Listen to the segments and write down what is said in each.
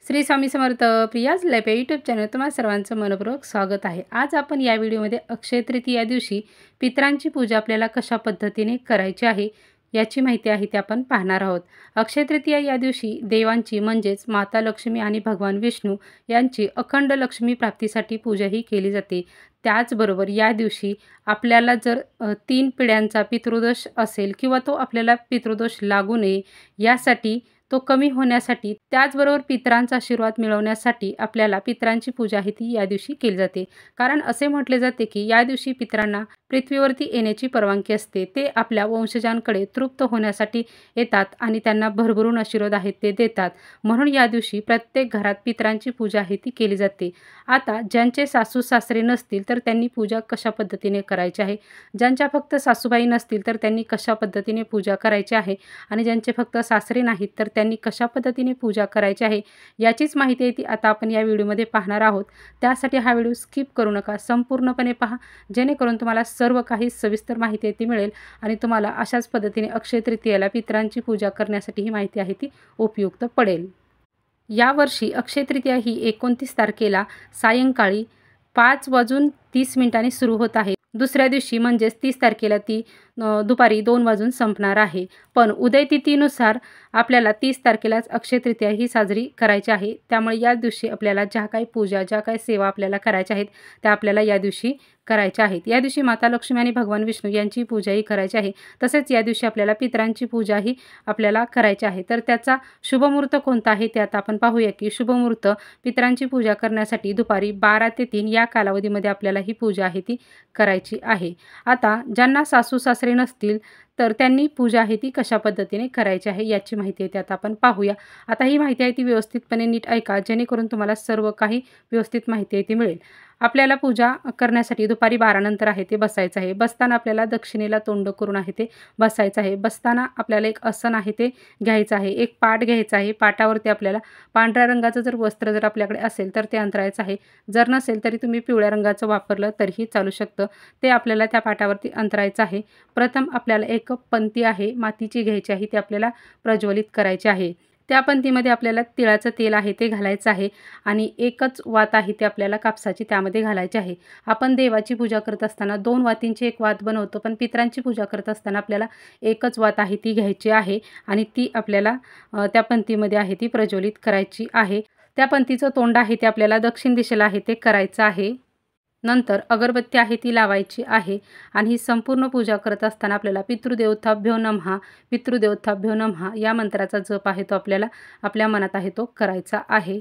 Shri Swami Samarth Priya's life YouTube channel तुम्हा सर्वांचं मनपूर्वक स्वागत आहे। आज आपण या व्हिडिओमध्ये अक्षय तृतीया दिवशी पितरांची पूजा आपल्याला कशा पद्धतीने करायची आहे याची माहिती आहे ते आपण पाहणार आहोत। अक्षय तृतीया या दिवशी देवांची म्हणजेच माता लक्ष्मी आणि भगवान विष्णू यांची अखंड लक्ष्मी प्राप्तीसाठी पूजा ही केली जाते। त्याचबरोबर या दिवशी आपल्याला जर 3 पिढ्यांचा पितृदोष असेल किंवा तो आपल्याला पितृदोष लागू नये यासाठी तो कमी होण्यासाठी त्याचबरोबर पितरांचा आशीर्वाद मिळवण्यासाठी आपल्याला पितरांची पूजा ही ती या दिवशी केली जाते। कारण असे म्हटले जाते की या दिवशी पितरांना पृथ्वीवरती येण्याची परवानगी असते। ते आपल्या वंशजांकडे तृप्त होण्यासाठी येतात आणि त्यांना भरभरून आशीर्वाद आहेत ते देतात। म्हणून या दिवशी प्रत्येक घरात पितरांची पूजा ही ती केली जाते। आता ज्यांचे सासू सासरे नसतील तर त्यांनी पूजा कशा पद्धतीने करायची आहे, ज्यांच्या फक्त सासूबाई नसतील तर त्यांनी कशा पद्धतीने पूजा करायची आहे आणि ज्यांचे फक्त सासरे नाहीत तर त्यांनी कशा पद्धतीने पूजा करायची आहे याचीच माहिती आहे ती आता आपण या व्हिडिओमध्ये पाहणार आहोत। त्यासाठी हा व्हिडिओ स्किप करू नका, संपूर्णपणे पहा, जेणेकरून तुम्हाला सर्व काही सविस्तर माहिती आहे ती मिळेल आणि तुम्हाला अशाच पद्धतीने अक्षय तृतीयेला पितरांची पूजा करण्यासाठी ही माहिती आहे ती उपयुक्त पडेल। यावर्षी अक्षय तृतीया ही 29 तारखेला सायंकाळी 5:30 सुरू होत आहे। दुसऱ्या दिवशी म्हणजेच 30 तारखेला ती दुपारी 2 वाजून संपणार आहे। पण उदयतिथीनुसार आपल्याला 30 तारखेलाच अक्षय तृतीया ही साजरी करायची आहे। त्यामुळे या दिवशी आपल्याला ज्या काही पूजा ज्या काही सेवा आपल्याला करायच्या आहेत त्या आपल्याला या दिवशी करायच्या आहेत। या दिवशी माता लक्ष्मी आणि भगवान विष्णू यांची पूजाही करायची आहे। तसेच या दिवशी आपल्याला पितरांची पूजाही आपल्याला करायची आहे। तर त्याचा शुभमुहूर्त कोणता आहे ते आता आपण पाहूया की शुभमुहूर्त पितरांची पूजा करण्यासाठी दुपारी 12 ते 3 या कालावधीमध्ये आपल्याला ही पूजा आहे ती करायची आहे। आता ज्यांना सासू सासरे नसतील तर त्यांनी पूजा आहे ती कशा पद्धतीने करायची आहे याची माहिती आहे ते आता आपण पाहूया। आता ही माहिती आहे ती व्यवस्थितपणे नीट ऐका, जेणेकरून तुम्हाला सर्व काही व्यवस्थित माहिती आहे ती मिळेल। आपल्याला पूजा करण्यासाठी दुपारी 12 नंतर आहे ते बसायचं आहे। बसताना आपल्याला दक्षिणेला तोंड करून आहे ते बसायचं आहे। बसताना आपल्याला एक आसन आहे ते घ्यायचं आहे, एक पाट घ्यायचा आहे। पाटावरती आपल्याला पांढऱ्या रंगाचं जर वस्त्र जर आपल्याकडे असेल तर ते अंतरायचं आहे, जर नसेल तरी तुम्ही पिवळ्या रंगाचं वापरलं तरीही चालू शकतं। ते आपल्याला त्या पाटावरती अंतरायचं आहे। प्रथम आपल्याला एक पंती आहे मातीची घ्यायची आहे, ती आपल्याला प्रज्वलित करायची आहे। त्या पंतीमध्ये आपल्याला तिळाचं तेल आहे ते घालायचं आहे आणि एकच वात आहे ते आपल्याला कापसाची त्यामध्ये घालायची आहे। आपण देवाची पूजा करत असताना 2 वातींची एक वात बनवतो, पण पितरांची पूजा करत असताना आपल्याला एकच वात आहे ती घ्यायची आहे आणि ती आपल्याला त्या पंतीमध्ये आहे ती प्रज्वलित करायची आहे। त्या पंतीचं तोंड आहे ते आपल्याला दक्षिण दिशेला आहे ते करायचं आहे। नंतर अगरबत्ती आहे ती लावायची आहे आणि ही संपूर्ण पूजा करत असताना आपल्याला पितृदेवताभ्यो नमः पितृदेवताभ्यो नमः या मंत्राचा जप आहे तो आपल्याला आपल्या मनात आहे तो करायचा आहे।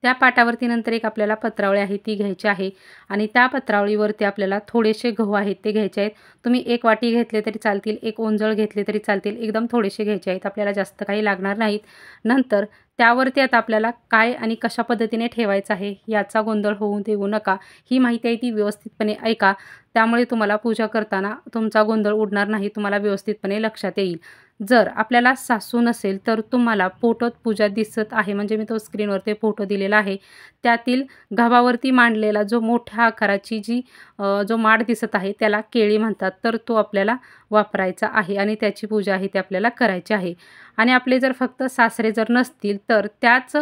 त्या पाटावरती नंतर एक आपल्याला पत्रावळी आहे ती घ्यायची आहे आणि त्या पत्रावळीवरती आपल्याला थोडेसे गहू आहेत ते घ्यायचे आहेत। तुम्ही 1 वाटी घेतले तरी चालतील, 1 ओंजळ घेतले तरी चालतील, एकदम थोडेसे घ्यायचे आहेत, आपल्याला जास्त काही लागणार नाहीत। नंतर त्यावरती आता आपल्याला काय आणि कशा पद्धतीने ठेवायचं आहे याचा गोंधळ होऊ देऊ नका। ही माहिती आहे ती व्यवस्थितपणे ऐका, त्यामुळे तुम्हाला पूजा करताना तुमचा गोंधळ उडणार नाही, तुम्हाला व्यवस्थितपणे लक्षात येईल। जर आपल्याला सासू नसेल तर तुम्हाला फोटोत पूजा दिसत आहे, म्हणजे मी तो स्क्रीनवरती फोटो दिलेला आहे, त्यातील गव्हावरती मांडलेला जो मोठ्या आकाराची जो माठ दिसत आहे त्याला केळी म्हणतात, तर तो आपल्याला वापरायचा आहे आणि त्याची पूजा आहे ती आपल्याला करायची आहे। आणि आपले जर फक्त सासरे जर नसतील तर त्याच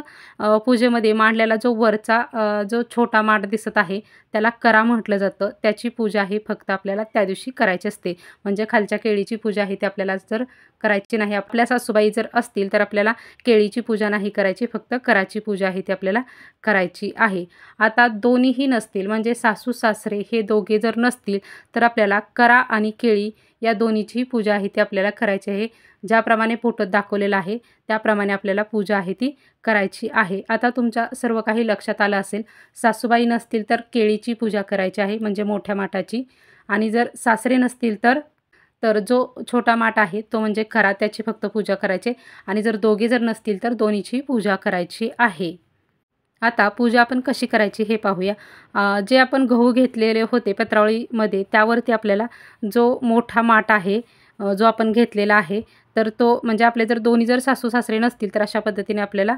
पूजेमध्ये मांडलेला जो वरचा जो छोटा माठ दिसत आहे त्याला करा म्हटलं जातं, त्याची पूजा ही फक्त आपल्याला त्या दिवशी करायची असते। म्हणजे खालच्या केळीची पूजा आहे ती आपल्याला जर करायची नाही, आपल्या सासूबाई जर असतील तर आपल्याला केळीची पूजा नाही करायची, फक्त कराची पूजा आहे ती आपल्याला करायची आहे। आता दोन्हीही नसतील म्हणजे सासू सासरे हे दोघे जर नसतील तर आपल्याला करा आणि केळी या दोन्हीची पूजा आहे ती आपल्याला करायची आहे। ज्याप्रमाणे फोटोत दाखवलेलं आहे त्याप्रमाणे आपल्याला पूजा आहे ती करायची आहे। आता तुमच्या सर्व काही लक्षात आलं असेल, सासूबाई नसतील तर केळीची पूजा करायची आहे म्हणजे मोठ्या माठाची, आणि जर सासरे नसतील तर जो छोटा माठ आहे तो म्हणजे करा, त्याची फक्त पूजा करायची आणि जर दोघे जर नसतील तर दोन्हीची पूजा करायची आहे। आता पूजा आपण कशी करायची हे पाहूया। जे आपण गहू घेतलेले होते पत्रावळीमध्ये त्यावरती आपल्याला जो मोठा माठ आहे जो आपण घेतलेला आहे तर तो म्हणजे आपले जर दोन्ही जर सासू सासरे नसतील तर अशा पद्धतीने आपल्याला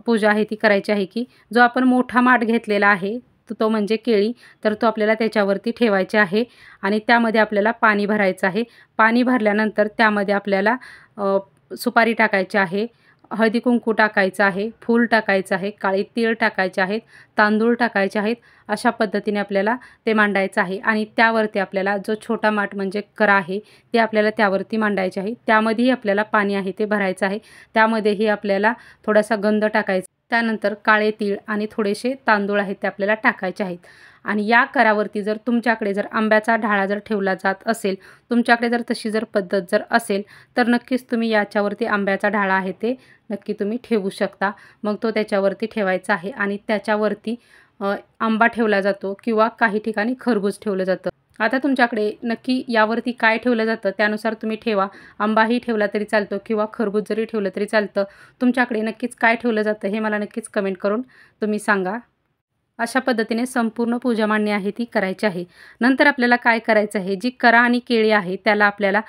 पूजा आहे ती करायची आहे की जो आपण मोठा माठ घेतलेला आहे तो म्हणजे केळी, तर तो आपल्याला त्याच्यावरती ठेवायचे आहे आणि त्यामध्ये आपल्याला पाणी भरायचं आहे। पाणी भरल्यानंतर त्यामध्ये आपल्याला सुपारी टाकायची आहे, हळदी कुंकू टाकायचं आहे, फूल टाकायचं आहे, काळे तीळ टाकायचे आहेत, तांदूळ टाकायचे आहेत. अशा पद्धतीने आपल्याला ते मांडायचं आहे आणि त्यावरती आपल्याला जो छोटा माठ म्हणजे करा आहे ते आपल्याला त्यावरती मांडायचे आहे. त्यामध्येही आपल्याला पाणी आहे ते भरायचं आहे. त्यामध्येही आपल्याला थोडासा गंध टाकायचा. त्यानंतर काळे तीळ आणि थोडेसे तांदूळ आहेत ते आपल्याला टाकायचे आहेत. आणि या करावरती जर तुमच्याकडे जर आंब्याचा ढाळा जर ठेवला जात असेल, तुमच्याकडे जर तशी जर पद्धत जर असेल, तर नक्कीच तुम्ही याच्यावरती आंब्याचा ढाळा आहे ते नक्की तुम्ही ठेवू शकता. मग तो त्याच्यावरती ठेवायचा आहे आणि त्याच्यावरती आंबा ठेवला जातो किंवा काही ठिकाणी खरबूज ठेवलं जातं. आता तुमच्याकडे नक्की यावरती काय ठेवलं जातं त्यानुसार तुम्ही ठेवा. आंबाही ठेवला तरी चालतो किंवा खरबूज जरी ठेवलं तरी चालतं. तुमच्याकडे नक्कीच काय ठेवलं जातं हे मला नक्कीच कमेंट करून तुम्ही सांगा. अशा पद्धतीने संपूर्ण पूजा मांडणी आहे ती करायची आहे. नंतर आपल्याला काय करायचं आहे, जी करा आणि केळी आहे त्याला आपल्याला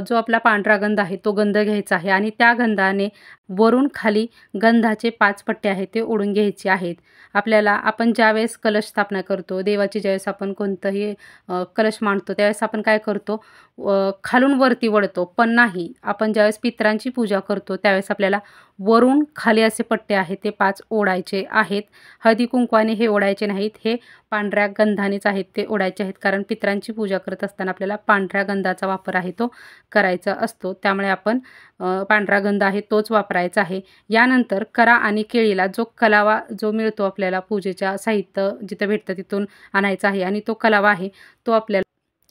जो आपला पांढरा गंध आहे तो गंध घ्यायचा आहे आणि त्या गंधाने वरून खाली गंधाचे 5 पट्टे आहेत ते ओढून घ्यायचे आहेत. आपल्याला आपण ज्यावेळेस कलश स्थापना करतो, देवाची ज्यावेळेस आपण कोणतंही कलश मांडतो त्यावेळेस आपण काय करतो, खालून वरती वळतो. पण नाही, आपण ज्यावेळेस पितरांची पूजा करतो त्यावेळेस आपल्याला वरून खाली असे पट्टे आहेत ते 5 ओढायचे आहेत. हळदी कुंकवाने हे ओढायचे नाहीत, हे पांढऱ्या गंधानेच आहेत ते ओढायचे आहेत. कारण पितरांची पूजा करत असताना आपल्याला पांढऱ्या गंधाचा वापर आहे तो करायचा असतो. त्यामुळे आपण पांढरा गंध आहे तोच वापरायचा आहे. यानंतर करा आणि केळीला जो कलावा जो मिळतो आपल्याला पूजेच्या साहित्य जिथं भेटतं तिथून आणायचा आहे आणि तो कलावा आहे तो आपल्याला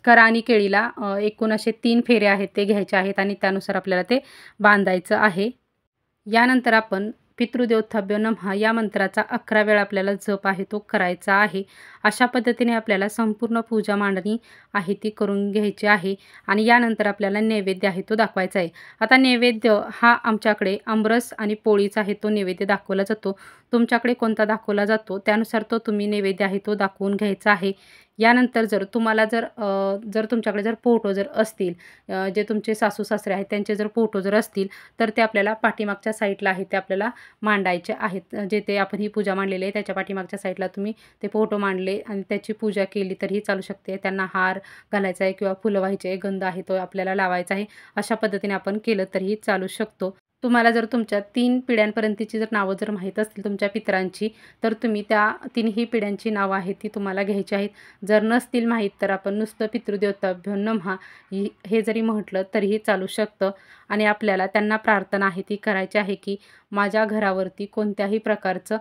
करा आणि केळीला एकूण असे 3 फेरे आहेत ते घ्यायचे आहेत आणि त्यानुसार आपल्याला ते बांधायचं आहे. यानंतर आपण पितृदेवोत्थाभ्यो नमः या मंत्राचा 11 वेळा आपल्याला जप आहे तो करायचा आहे. अशा पद्धतीने आपल्याला संपूर्ण पूजा मांडणी आहे ती करून घ्यायची आहे आणि यानंतर आपल्याला नैवेद्य आहे तो दाखवायचा आहे. आता नैवेद्य हा आमच्याकडे आमरस आणि पोळीचा आहे तो नैवेद्य दाखवला जातो. तुमच्याकडे कोणता दाखवला जातो त्यानुसार तो तुम्ही नैवेद्य आहे तो दाखवून घ्यायचा आहे. यानंतर जर तुम्हाला जर तुमच्याकडे जर फोटो जर असतील, जे तुमचे सासू सासरे आहेत त्यांचे जर फोटो जर असतील तर ते आपल्याला पाठीमागच्या साईडला आहे ते आपल्याला मांडायचे आहेत. जे ते आपण ही पूजा मांडलेली आहे त्याच्या पाठीमागच्या साईडला तुम्ही ते फोटो मांडले आणि त्याची पूजा केली तरीही चालू शकते. त्यांना हार घालायचा आहे किंवा फुलं व्हायचे, गंध आहे तो आपल्याला लावायचा आहे. अशा पद्धतीने आपण केलं तरीही चालू शकतो. तुम्हाला जर तुमच्या 3 पिढ्यांपर्यंतची जर नावं जर माहीत असतील तुमच्या पितरांची, तर तुम्ही त्या 3ही पिढ्यांची नावं आहेत ती तुम्हाला घ्यायची आहेत. जर नसतील माहीत तर आपण नुसतं पितृदेवताभ्यो नमः हे जरी म्हटलं तरीही चालू शकतं. आणि आपल्याला त्यांना प्रार्थना आहे ती करायची आहे की माझ्या घरावरती कोणत्याही प्रकारचं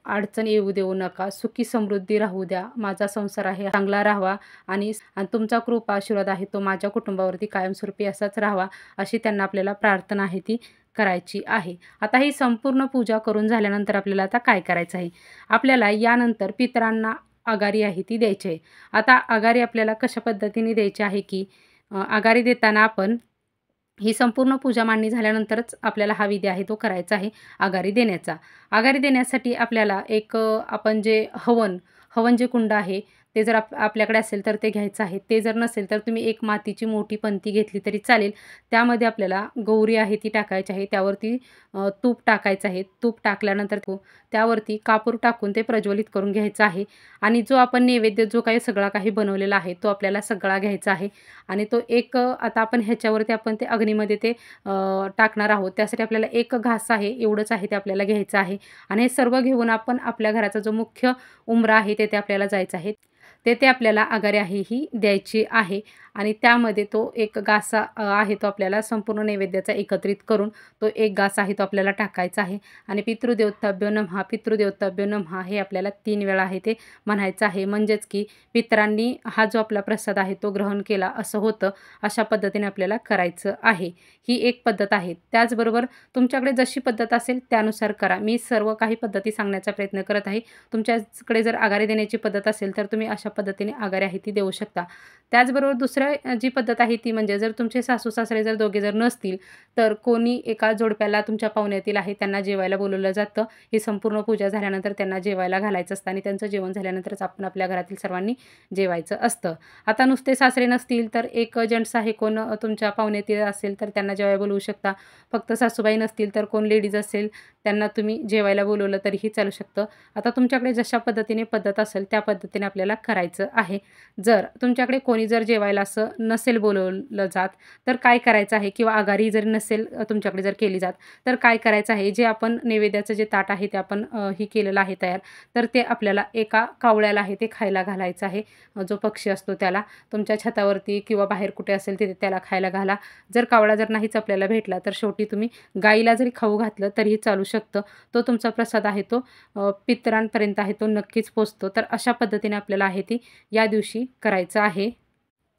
अडचण येऊ देऊ नका, सुखी समृद्धी राहू द्या, माझा संसार आहे चांगला राहावा आणि तुमचा कृपा आशीर्वाद आहे तो माझ्या कुटुंबावरती कायमस्वरूपी असाच राहावा, अशी त्यांना आपल्याला प्रार्थना आहे ती करायची आहे. आता ही संपूर्ण पूजा करून झाल्यानंतर आपल्याला आता काय करायचं आहे, आपल्याला यानंतर पितरांना आगारी आहे ती द्यायची आहे. आता आगारी आपल्याला कशा पद्धतीने द्यायची आहे की आगारी देताना आपण ही संपूर्ण पूजा मांडणी झाल्यानंतरच आपल्याला हा विधी आहे तो करायचा आहे आगारी देण्याचा. आगारी देण्यासाठी आपल्याला एक आपण जे हवन जे कुंड आहे ते जर आपल्याकडे असेल तर ते घ्यायचं आहे. ते जर नसेल तर तुम्ही एक मातीची मोठी पंती घेतली तरी चालेल. त्यामध्ये आपल्याला गौरी आहे ती टाकायची आहे. त्यावरती तूप टाकायचं आहे. तूप टाकल्यानंतर त्यावरती कापूर टाकून ते प्रज्वलित करून घ्यायचं आहे आणि जो आपण नैवेद्य जो काही सगळा काही बनवलेला आहे तो आपल्याला सगळा घ्यायचा आहे आणि तो एक आता आपण ह्याच्यावरती आपण ते अग्नीमध्ये ते टाकणार आहोत. त्यासाठी आपल्याला एक घास आहे एवढंच आहे ते आपल्याला घ्यायचं आहे आणि हे सर्व घेऊन आपण आपल्या घराचा जो मुख्य उंबरा आहे तेथे आपल्याला जायचं आहे. तेथे आपल्याला आगारी आहे ही द्यायची आहे आणि त्यामध्ये तो एक घासा आहे तो आपल्याला संपूर्ण नैवेद्याचा एकत्रित करून तो एक घास आहे तो आपल्याला टाकायचा आहे आणि पितृदेवताभ्यो नमः पितृदेवताभ्यो नमः हे आपल्याला 3 वेळा आहे ते म्हणायचं आहे. म्हणजेच की पितरांनी हा जो आपला प्रसाद आहे तो ग्रहण केला असं होतं. अशा पद्धतीने आपल्याला करायचं आहे. ही एक पद्धत आहे. त्याचबरोबर तुमच्याकडे जशी पद्धत असेल त्यानुसार करा. मी सर्व काही पद्धती सांगण्याचा प्रयत्न करत आहे. तुमच्याकडे जर आगारी देण्याची पद्धत असेल तर तुम्ही अशा पद्धतीने आगारी आहे ती देऊ शकता. त्याचबरोबर दुसऱ्या जी पद्धत आहे ती म्हणजे जर तुमचे सासू सासरे जर दोघे जर नसतील तर कोणी एका जोडप्याला तुमच्या पाहुण्यातील आहे त्यांना जेवायला बोलवलं जातं. ही संपूर्ण पूजा झाल्यानंतर त्यांना जेवायला घालायचं असतं आणि त्यांचं जेवण झाल्यानंतरच आपण आपल्या घरातील सर्वांनी जेवायचं असतं. आता नुसते सासरे नसतील तर एक जेंट्स आहे कोण तुमच्या पाहुण्यातील असेल तर त्यांना जेवायला बोलवू शकता. फक्त सासूबाई नसतील तर कोण लेडीज असेल त्यांना तुम्ही जेवायला बोलवलं तरीही चालू शकतं. आता तुमच्याकडे जशा पद्धतीने पद्धत असेल त्या पद्धतीने आपल्याला करायचं आहे. जर तुमच्याकडे कोणी जर जेवायला असं नसेल बोलवलं जात तर काय करायचं आहे, किंवा आघाडी जरी नसेल तुमच्याकडे जर केली जात तर काय करायचं आहे, जे आपण नैवेद्याचं जे ताट आहे ते आपण ही केलेलं आहे तयार, तर ते आपल्याला एका कावळ्याला आहे ते खायला घालायचं आहे. जो पक्षी असतो त्याला तुमच्या छतावरती किंवा बाहेर कुठे असेल तिथे त्याला खायला घाला. जर कावळा जर नाहीच आपल्याला भेटला तर शेवटी तुम्ही गाईला जरी खाऊ घातलं तरीही चालू शकतं. तो तुमचा प्रसाद आहे तो पितरांपर्यंत आहे तो नक्कीच पोचतो. तर अशा पद्धतीने आपल्याला आहे ती या दिवशी करायचं आहे.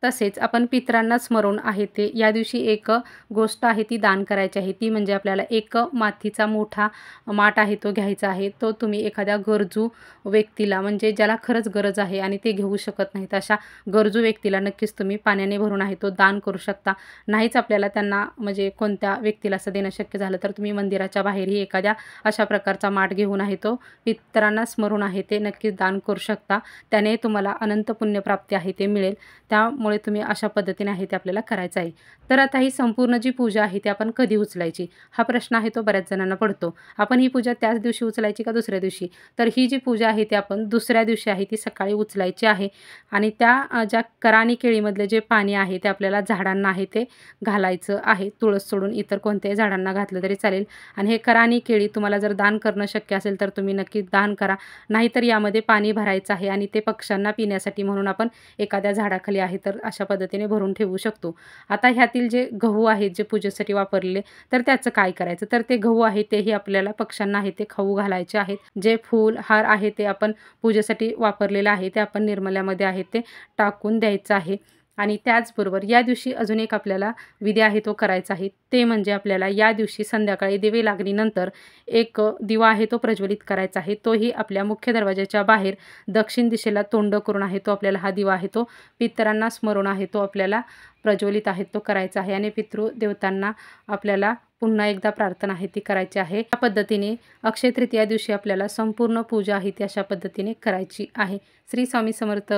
तसेच आपण पितरांना स्मरून आहे ते या दिवशी एक गोष्ट आहे ती दान करायची आहे. ती म्हणजे आपल्याला एक मातीचा मोठा माठ आहे तो घ्यायचा आहे. तो तुम्ही एखाद्या गरजू व्यक्तीला, म्हणजे ज्याला खरंच गरज आहे आणि ते घेऊ शकत नाहीत, अशा गरजू व्यक्तीला नक्कीच तुम्ही पाण्याने भरून आहे तो दान करू शकता. नाहीच आपल्याला त्यांना म्हणजे कोणत्या व्यक्तीला असं देणं शक्य झालं तर तुम्ही मंदिराच्या बाहेरही एखाद्या अशा प्रकारचा माठ घेऊन आहे तो पितरांना स्मरून आहे ते नक्कीच दान करू शकता. त्याने तुम्हाला अनंत पुण्यप्राप्ती आहे ते मिळेल. त्यामुळे तुम्ही अशा पद्धतीने आहे ते आपल्याला करायचं आहे. तर आता ही संपूर्ण जी पूजा आहे ती आपण कधी उचलायची हा प्रश्न आहे तो बऱ्याच जणांना पडतो. आपण ही पूजा त्याच दिवशी उचलायची का दुसऱ्या दिवशी? तर ही जी पूजा आहे ती आपण दुसऱ्या दिवशी आहे ती सकाळी उचलायची आहे. आणि त्या ज्या कराणी केळीमधले जे पाणी आहे ते आपल्याला झाडांना आहे ते घालायचं आहे. तुळस सोडून इतर कोणत्याही झाडांना घातलं तरी चालेल. आणि हे कराणी केळी तुम्हाला जर दान करणं शक्य असेल तर तुम्ही नक्की दान करा. नाहीतर यामध्ये पाणी भरायचं आहे आणि ते पक्ष्यांना पिण्यासाठी म्हणून आपण एखाद्या झाडाखाली आहे तर अशा पद्धतीने भरून ठेवू शकतो. आता ह्यातील जे गहू आहेत जे पूजेसाठी वापरलेले तर त्याचं काय करायचं? तर ते गहू आहे तेही आपल्याला पक्ष्यांना आहे ते खाऊ घालायचे आहेत. जे फूल हार आहे ते आपण पूजेसाठी वापरलेलं आहे ते आपण निर्मल्यामध्ये आहे ते टाकून द्यायचं आहे. आणि त्याचबरोबर या दिवशी अजून एक आपल्याला विधी आहे तो करायचा आहे. ते म्हणजे आपल्याला या दिवशी संध्याकाळी दिवे लागणीनंतर एक दिवा आहे तो प्रज्वलित करायचा आहे. तोही आपल्या मुख्य दरवाजाच्या बाहेर दक्षिण दिशेला तोंड करून आहे तो आपल्याला हा दिवा आहे तो पितरांना स्मरून आहे तो आपल्याला प्रज्वलित आहे तो करायचा आहे. आणि पितृदेवतांना आपल्याला पुन्हा एकदा प्रार्थना आहे ती करायची आहे. या पद्धतीने अक्षय तृतीया दिवशी आपल्याला संपूर्ण पूजा आहे ती अशा पद्धतीने करायची आहे. श्री स्वामी समर्थ.